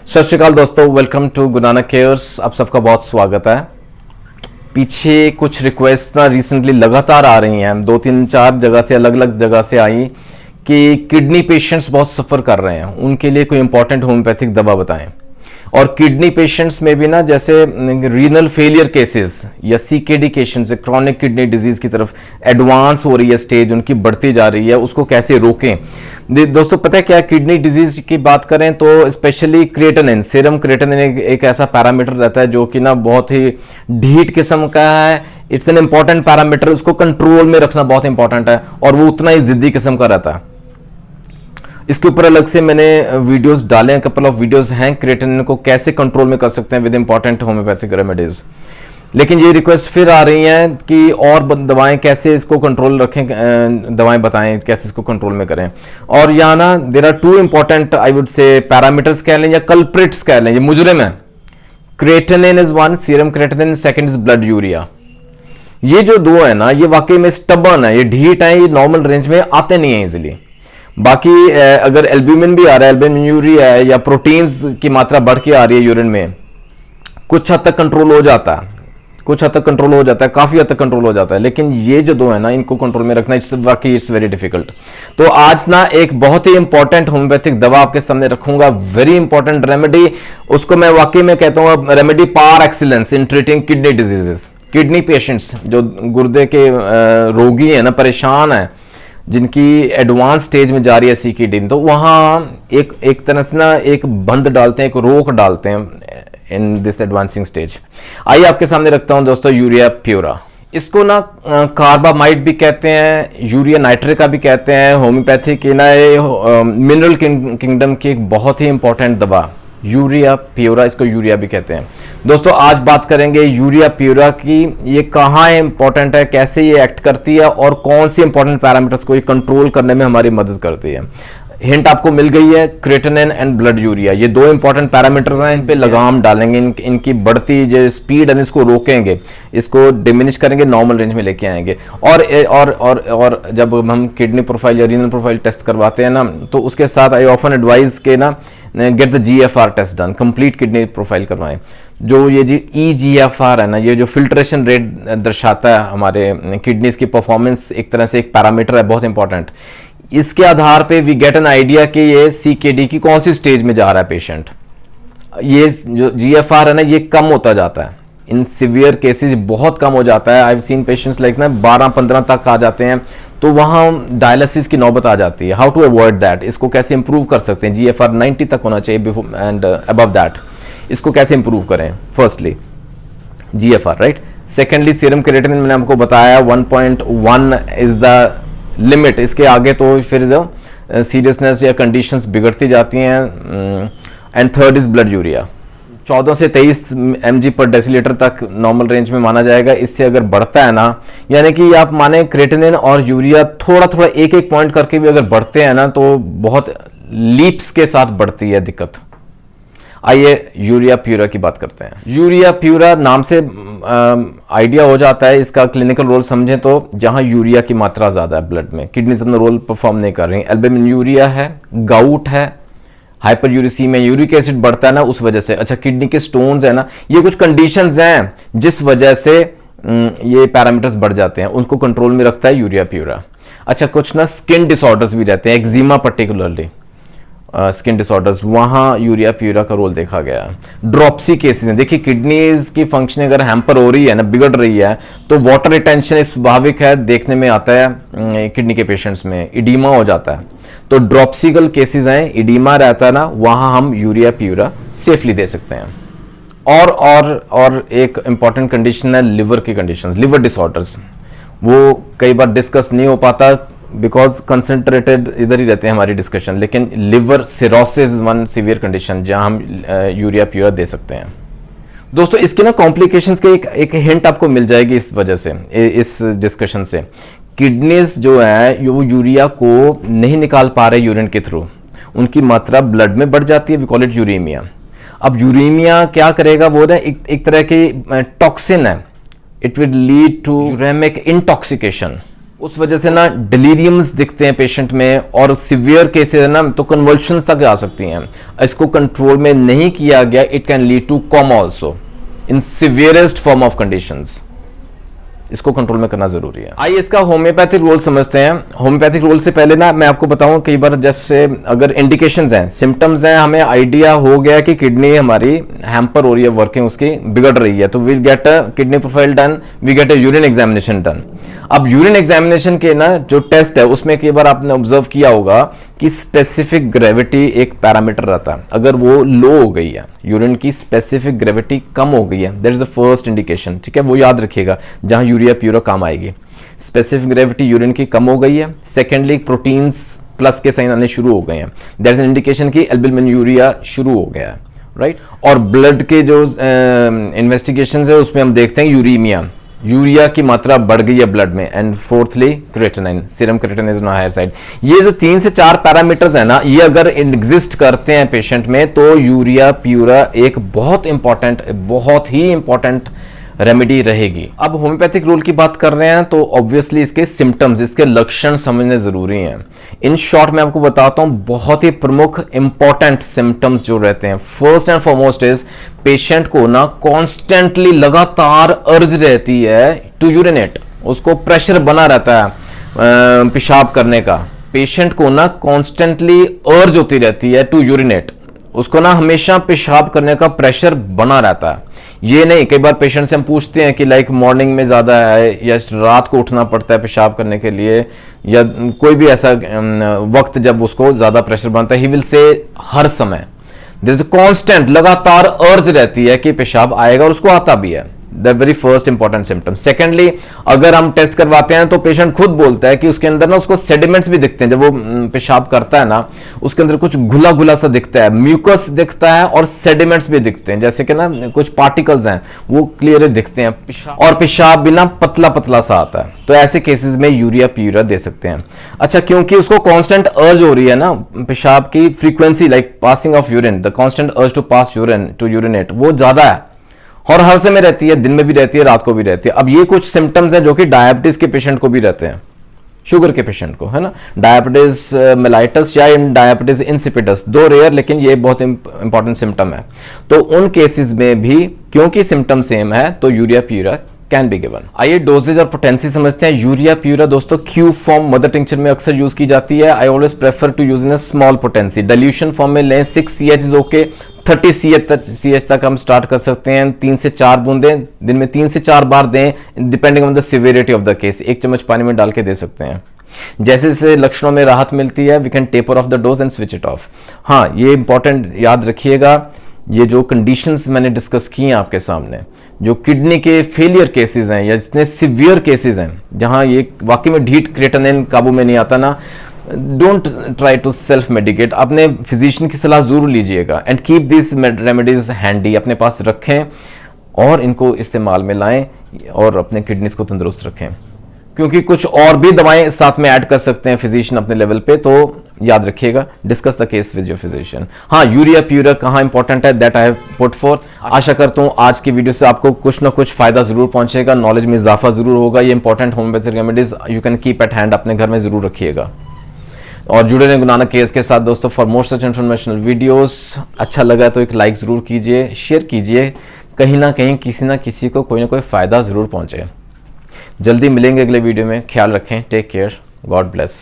सत श्री अकाल दोस्तों, welcome to Guru Nanak cares. आप सबका बहुत स्वागत है। पीछे कुछ रिक्वेस्ट ना रिसेंटली लगातार आ रही हैं, 2-3-4 जगह से, अलग अलग जगह से आई कि किडनी पेशेंट्स बहुत सफ़र कर रहे हैं, उनके लिए कोई इंपॉर्टेंट होम्योपैथिक दवा बताएं। और किडनी पेशेंट्स में भी ना, जैसे रीनल फेलियर केसेस या CKD patients, chronic kidney disease की तरफ एडवांस हो रही है, स्टेज उनकी बढ़ती जा रही है, उसको कैसे रोकें। दोस्तों पता है क्या, किडनी डिजीज की बात करें तो स्पेशली क्रिएटिनिन, सीरम क्रिएटिनिन एक ऐसा पैरामीटर रहता है जो कि ना बहुत ही ढीठ किस्म का है। इट्स एन इंपॉर्टेंट पैरामीटर, उसको कंट्रोल में रखना बहुत इंपॉर्टेंट है और वो उतना ही जिद्दी किस्म का रहता है। इसके ऊपर अलग से मैंने वीडियोस डाले हैं, कपल ऑफ वीडियोस हैं क्रिएटिनिन को कैसे कंट्रोल में कर सकते हैं विद इंपॉर्टेंट होम्योपैथिक रेमेडीज। लेकिन ये रिक्वेस्ट फिर आ रही हैं कि और दवाएं कैसे इसको कंट्रोल रखें, दवाएं बताएं कैसे इसको कंट्रोल में करें। और यहाँ ना there are two important, I would say parameters कह लें या कल्प्रिट्स कह लें, ये मुजरिम है। Creatinine is one, serum creatinine, second is blood urea. ये जो दो है ना, ये वाकई में स्टबर्न है, ये ढीठ है, ये नॉर्मल रेंज में आते नहीं है इजिली। बाकी अगर एल्ब्यूमिन भी आ रहा है, एल्ब्यूमिन यूरिया है या प्रोटीन्स की मात्रा बढ़ के आ रही है यूरिन में, कुछ हद तक कंट्रोल हो जाता है, कुछ हद तक कंट्रोल हो जाता है, काफी हद तक कंट्रोल हो जाता है। लेकिन ये जो दो है ना, इनको कंट्रोल में रखना इट्स वेरी डिफिकल्ट। तो आज ना एक बहुत ही इंपॉर्टेंट होम्योपैथिक दवा आपके सामने रखूंगा, वेरी इंपॉर्टेंट रेमेडी। उसको मैं वाकई में कहता हूँ remedy par excellence in treating kidney diseases. Kidney patients जो गुर्दे के रोगी हैं ना, परेशान है, जिनकी एडवांस स्टेज में जा रही है सीकेडी, तो वहाँ एक तरह से ना एक बंद डालते हैं, एक रोक डालते हैं इन दिस एडवांसिंग स्टेज। आइए आपके सामने रखता हूं दोस्तों यूरिया प्यूरा। इसको ना कार्बामाइड भी कहते हैं, यूरिया नाइट्रेटा भी कहते हैं। होम्योपैथी की ना मिनरल किंगडम की एक बहुत ही इंपॉर्टेंट दवा यूरिया प्यूरा, इसको यूरिया भी कहते हैं। दोस्तों आज बात करेंगे यूरिया प्यूरा की, ये कहाँ इंपॉर्टेंट है, कैसे ये एक्ट करती है और कौन सी इंपॉर्टेंट पैरामीटर्स को ये कंट्रोल करने में हमारी मदद करती है। हिंट आपको मिल गई है, क्रिएटिनिन एंड ब्लड यूरिया, ये दो इंपॉर्टेंट पैरामीटर्स हैं, इन पे लगाम डालेंगे, इनकी बढ़ती जो स्पीड है इसको रोकेंगे, इसको डिमिनिश करेंगे, नॉर्मल रेंज में लेके आएंगे। और जब हम किडनी प्रोफाइल या रीनल प्रोफाइल टेस्ट करवाते हैं ना, तो उसके साथ आई ऑफन एडवाइज के ना get the GFR test done, complete kidney profile करवाएं। जो ये जी EGFR है ना, ये जो फिल्ट्रेशन रेट दर्शाता है हमारे किडनीज की परफॉर्मेंस, एक तरह से एक पैरामीटर है बहुत इंपॉर्टेंट। इसके आधार पे वी गेट एन आइडिया कि ये CKD की कौन सी स्टेज में जा रहा है पेशेंट। ये जो GFR है ना, ये कम होता जाता है, इन सिवियर केसेस बहुत कम हो जाता है। I have seen patients like ना 12-15 तक आ जाते हैं, तो वहाँ डायलिसिस की नौबत आ जाती है। हाउ टू अवॉइड दैट, इसको कैसे इंप्रूव कर सकते हैं। GFR 90 तक होना चाहिए बिफोर एंड अबव दैट। इसको कैसे इंप्रूव करें, firstly GFR, right. Secondly serum creatinine, मैंने आपको बताया 1.1 इज द लिमिट, इसके आगे तो फिर जो सीरियसनेस या कंडीशंस बिगड़ती जाती हैं। And third is blood urea, 14 से 23 mg पर डेसीलीटर तक नॉर्मल रेंज में माना जाएगा। इससे अगर बढ़ता है ना, यानी कि आप माने क्रिएटिनिन और यूरिया थोड़ा थोड़ा एक पॉइंट करके भी अगर बढ़ते हैं ना, तो बहुत लीप्स के साथ बढ़ती है दिक्कत। आइए यूरिया प्यूरा की बात करते हैं। यूरिया प्यूरा नाम से आइडिया हो जाता है, इसका क्लिनिकल रोल समझें तो जहां यूरिया की मात्रा ज्यादा है ब्लड में, किडनीज अपना रोल परफॉर्म नहीं कर रही। एल्ब्यूमिन यूरिया है, गाउट है, हाइपर यूरिसीमिया, यूरिक एसिड बढ़ता है ना उस वजह से। अच्छा, किडनी के स्टोन्स है ना, ये कुछ कंडीशंस हैं जिस वजह से ये पैरामीटर्स बढ़ जाते हैं, उनको कंट्रोल में रखता है यूरिया प्यूरा। अच्छा, कुछ ना स्किन डिसऑर्डर्स भी रहते हैं, एक्जिमा पर्टिकुलरली स्किन डिसऑर्डर्स, वहाँ यूरिया प्यूरा का रोल देखा गया। ड्रॉप्सी केसेस हैं, देखिए किडनीज की फंक्शनिंग अगर हैम्पर हो रही है ना, बिगड़ रही है, तो वाटर रिटेंशन स्वाभाविक है, देखने में आता है किडनी के पेशेंट्स में इडीमा हो जाता है। तो ड्रॉप्सिकल केसेस हैं, इडीमा रहता है ना, वहाँ हम यूरिया प्यूरा सेफली दे सकते हैं। और एक इंपॉर्टेंट कंडीशन है लिवर की कंडीशन, लिवर डिसऑर्डर्स, वो कई बार डिस्कस नहीं हो पाता बिकॉज कंसंट्रेटेड इधर ही रहते हैं हमारी डिस्कशन। लेकिन liver cirrhosis one severe condition जहां हम यूरिया प्यूरा दे सकते हैं। दोस्तों इसके ना कॉम्प्लिकेशंस के एक हिंट आपको मिल जाएगी इस वजह से, इस डिस्कशन से। किडनीज जो है वो यूरिया को नहीं निकाल पा रहे यूरिन के थ्रू, उनकी मात्रा ब्लड में बढ़ जाती है, वी कॉल इट यूरेमिया। अब यूरेमिया क्या करेगा, वो ना एक तरह की टॉक्सिन है, it will lead to uraemic intoxication, उस वजह से ना डिलीरियम्स दिखते हैं पेशेंट में, और सिवियर केसेस है ना तो कन्वल्शंस तक आ सकती हैं। इसको कंट्रोल में नहीं किया गया, it can lead to coma also in severest form of conditions. इसको कंट्रोल में करना जरूरी है। आइए इसका होम्योपैथिक रोल समझते हैं। होम्योपैथिक रोल से पहले ना मैं आपको बताऊं, कई बार जैसे अगर इंडिकेशंस हैं, सिम्टम्स हैं, हमें आइडिया हो गया कि किडनी हमारी हैम्पर हो रही है, वर्किंग उसकी बिगड़ रही है, तो we'll get a kidney profile done, we get a urine examination done. अब यूरिन एग्जामिनेशन के ना जो टेस्ट है उसमें कई बार आपने ऑब्जर्व किया होगा कि स्पेसिफिक ग्रेविटी एक पैरामीटर रहता है। अगर वो लो हो गई है, यूरिन की स्पेसिफिक ग्रेविटी कम हो गई है, that is the first indication. ठीक है, वो याद रखिएगा जहां यूरिया प्यूरा काम आएगी। स्पेसिफिक ग्रेविटी यूरिन की कम हो गई है। सेकेंडली प्रोटीन्स प्लस के साइन आने शुरू हो गए हैं, दैट इज एन इंडिकेशन कि एल्बुमिन यूरिया शुरू हो गया है, राइट। और ब्लड के जो इन्वेस्टिगेशन है उसमें हम देखते हैं यूरीमिया, यूरिया की मात्रा बढ़ गई है ब्लड में। And fourthly creatinine, serum creatinine is on higher side. ये जो 3 से 4 पैरामीटर्स है ना, ये अगर एग्जिस्ट करते हैं पेशेंट में तो यूरिया प्यूरा एक बहुत ही इंपॉर्टेंट रेमेडी रहेगी। अब होम्योपैथिक रूल की बात कर रहे हैं तो ऑब्वियसली इसके सिम्टम्स, इसके लक्षण समझने जरूरी हैं। इन शॉर्ट मैं आपको बताता हूं बहुत ही प्रमुख इंपॉर्टेंट सिम्टम्स जो रहते हैं। First and foremost is patient को ना कॉन्स्टेंटली लगातार अर्ज रहती है टू यूरिनेट, उसको प्रेशर बना रहता है पेशाब करने का। पेशेंट को ना कॉन्स्टेंटली अर्ज होती रहती है टू यूरिनेट, उसको ना हमेशा पेशाब करने का प्रेशर बना रहता है। ये नहीं, कई बार पेशेंट से हम पूछते हैं कि लाइक मॉर्निंग में ज़्यादा है या रात को उठना पड़ता है पेशाब करने के लिए, या कोई भी ऐसा वक्त जब उसको ज़्यादा प्रेशर बनता है, ही विल से हर समय देयर इज कांस्टेंट, लगातार अर्ज रहती है कि पेशाब आएगा और उसको आता भी है। The very first important symptom. Secondly, अगर हम टेस्ट करवाते हैं तो पेशेंट खुद बोलता है कि उसके अंदर ना उसको सेडिमेंट्स भी दिखते हैं। जब वो पेशाब करता है ना, उसके अंदर कुछ घुला घुला सा दिखता है, म्यूकस दिखता है और सेडिमेंट्स भी दिखते हैं, जैसे कि ना कुछ पार्टिकल्स हैं वो क्लियरली दिखते हैं, और पेशाब भी ना पतला पतला सा आता है। तो ऐसे केसेस में यूरिया प्यूरा दे सकते हैं। अच्छा, क्योंकि उसको कांस्टेंट अर्ज हो रही है ना, पेशाब की frequency like passing of urine, the constant urge to pass urine to urinate वो ज्यादा है और हर समय रहती है, दिन में भी रहती है, रात को भी रहती है। अब ये कुछ सिम्टम्स हैं जो कि डायबिटीज के पेशेंट को भी रहते हैं, शुगर के पेशेंट को, है ना, डायबिटीज मेलाइटस या डायबिटीज इंसिपिडस, दो रेयर लेकिन ये बहुत इंपॉर्टेंट सिम्टम है। तो उन केसेस में भी क्योंकि सिम्टम सेम है तो urea pura can be given. आइए डोजेज और पोटेंसी समझते हैं। यूरिया प्यूरा दोस्तों क्यू फॉर्म मदर टिंक्चर में अक्सर यूज की जाती है। I always prefer to use in a small potency. Dilution form में लें, 6 CH इज ओके, 30 CH तक हम स्टार्ट कर सकते हैं। 3 से 4 बूंदें दिन में 3 से 4 बार दें, depending on the severity of the case. 1 चम्मच पानी में डाल के दे सकते हैं। जैसे जैसे लक्षणों में राहत मिलती है, we can taper off the dose and switch it off. हाँ, ये इंपॉर्टेंट याद रखिएगा, ये जो कंडीशंस मैंने डिस्कस की हैं आपके सामने, जो किडनी के फेलियर केसेस हैं या जितने सिवियर केसेस हैं जहां ये वाकई में ढीठ क्रिएटिनिन काबू में नहीं आता ना, don't try to self medicate. अपने फिजिशियन की सलाह जरूर लीजिएगा and keep this remedies handy, अपने पास रखें और इनको इस्तेमाल में लाएं और अपने किडनीज को तंदुरुस्त रखें, क्योंकि कुछ और भी दवाएं साथ में ऐड कर सकते हैं फिजिशियन अपने लेवल पे। तो याद रखिएगा, discuss the case with your physician. हाँ, यूरिया प्यूरा कहाँ इंपॉर्टेंट है, that I have put forth. आशा करता हूँ आज की वीडियो से आपको कुछ ना कुछ फायदा जरूर पहुंचेगा, नॉलेज में इजाफा जरूर होगा। ये important homeopathic remedies you can keep at hand, अपने घर में जरूर रखिएगा। और जुड़े रहें गुरु नानक केयर्स के साथ दोस्तों for more such informational videos. अच्छा लगा तो एक लाइक जरूर कीजिए, शेयर कीजिए, कहीं ना कहीं किसी ना किसी को कोई ना कोई फायदा जरूर पहुंचे। जल्दी मिलेंगे अगले वीडियो में, ख्याल रखें, टेक केयर, गॉड ब्लेस।